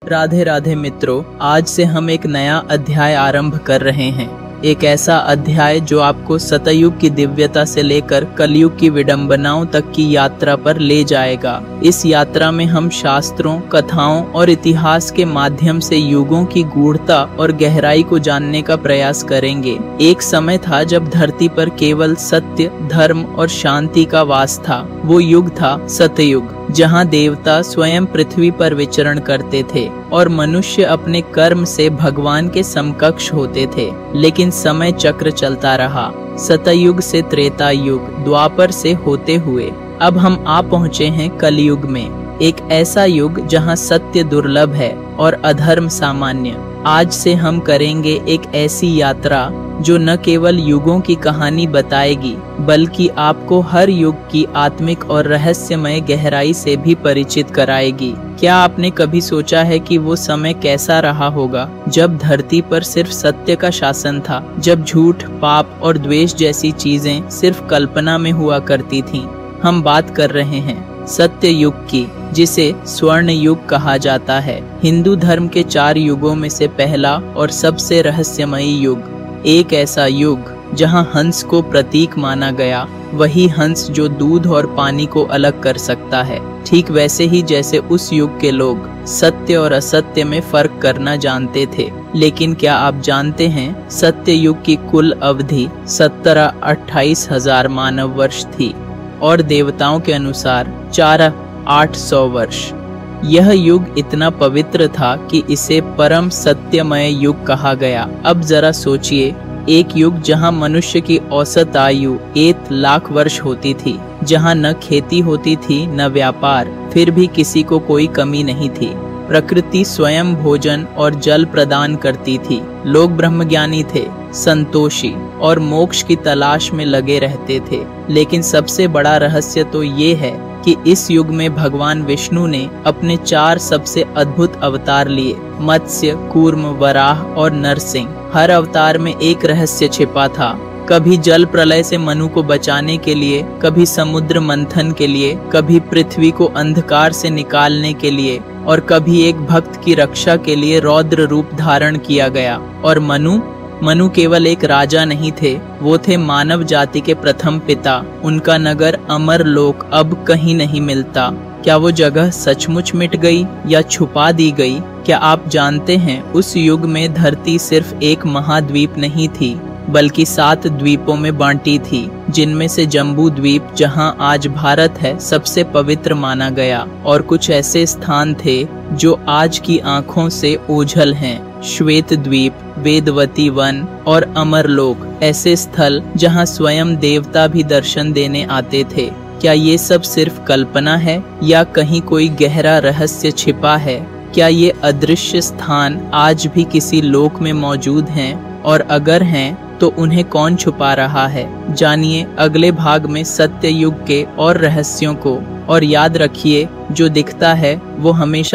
राधे राधे मित्रों, आज से हम एक नया अध्याय आरंभ कर रहे हैं। एक ऐसा अध्याय जो आपको सतयुग की दिव्यता से लेकर कलयुग की विडंबनाओं तक की यात्रा पर ले जाएगा। इस यात्रा में हम शास्त्रों, कथाओं और इतिहास के माध्यम से युगों की गूढ़ता और गहराई को जानने का प्रयास करेंगे। एक समय था जब धरती पर केवल सत्य, धर्म और शांति का वास था। वो युग था सतयुग, जहाँ देवता स्वयं पृथ्वी पर विचरण करते थे और मनुष्य अपने कर्म से भगवान के समकक्ष होते थे। लेकिन समय चक्र चलता रहा। सतयुग से त्रेता युग, द्वापर से होते हुए अब हम आ पहुँचे हैं कलयुग में। एक ऐसा युग जहाँ सत्य दुर्लभ है और अधर्म सामान्य। आज से हम करेंगे एक ऐसी यात्रा जो न केवल युगों की कहानी बताएगी, बल्कि आपको हर युग की आत्मिक और रहस्यमय गहराई से भी परिचित कराएगी। क्या आपने कभी सोचा है कि वो समय कैसा रहा होगा जब धरती पर सिर्फ सत्य का शासन था, जब झूठ, पाप और द्वेष जैसी चीजें सिर्फ कल्पना में हुआ करती थीं? हम बात कर रहे हैं सत्य युग की, जिसे स्वर्ण युग कहा जाता है। हिंदू धर्म के 4 युगों में से पहला और सबसे रहस्यमयी युग। एक ऐसा युग जहां हंस को प्रतीक माना गया, वही हंस जो दूध और पानी को अलग कर सकता है। ठीक वैसे ही जैसे उस युग के लोग सत्य और असत्य में फर्क करना जानते थे। लेकिन क्या आप जानते हैं, सत्य युग की कुल अवधि 17-28 हजार मानव वर्ष थी और देवताओं के अनुसार 4-800 वर्ष। यह युग इतना पवित्र था कि इसे परम सत्यमय युग कहा गया। अब जरा सोचिए, एक युग जहां मनुष्य की औसत आयु 1 लाख वर्ष होती थी, जहां न खेती होती थी न व्यापार, फिर भी किसी को कोई कमी नहीं थी। प्रकृति स्वयं भोजन और जल प्रदान करती थी। लोग ब्रह्मज्ञानी थे, संतोषी और मोक्ष की तलाश में लगे रहते थे। लेकिन सबसे बड़ा रहस्य तो ये है कि इस युग में भगवान विष्णु ने अपने 4 सबसे अद्भुत अवतार लिए, मत्स्य, कूर्म, वराह और नरसिंह। हर अवतार में एक रहस्य छिपा था। कभी जल प्रलय से मनु को बचाने के लिए, कभी समुद्र मंथन के लिए, कभी पृथ्वी को अंधकार से निकालने के लिए और कभी एक भक्त की रक्षा के लिए रौद्र रूप धारण किया गया। और मनु केवल एक राजा नहीं थे, वो थे मानव जाति के प्रथम पिता। उनका नगर अमरलोक अब कहीं नहीं मिलता। क्या वो जगह सचमुच मिट गई या छुपा दी गई? क्या आप जानते हैं, उस युग में धरती सिर्फ एक महाद्वीप नहीं थी, बल्कि 7 द्वीपों में बांटी थी, जिनमें से जम्बू द्वीप, जहां आज भारत है, सबसे पवित्र माना गया। और कुछ ऐसे स्थान थे जो आज की आंखों से ओझल हैं। श्वेत द्वीप, वेदवती वन और अमरलोक, ऐसे स्थल जहां स्वयं देवता भी दर्शन देने आते थे। क्या ये सब सिर्फ कल्पना है या कहीं कोई गहरा रहस्य छिपा है? क्या ये अदृश्य स्थान आज भी किसी लोक में मौजूद हैं? और अगर हैं तो उन्हें कौन छुपा रहा है? जानिए अगले भाग में सत्य युग के और रहस्यों को। और याद रखिए, जो दिखता है वो हमेशा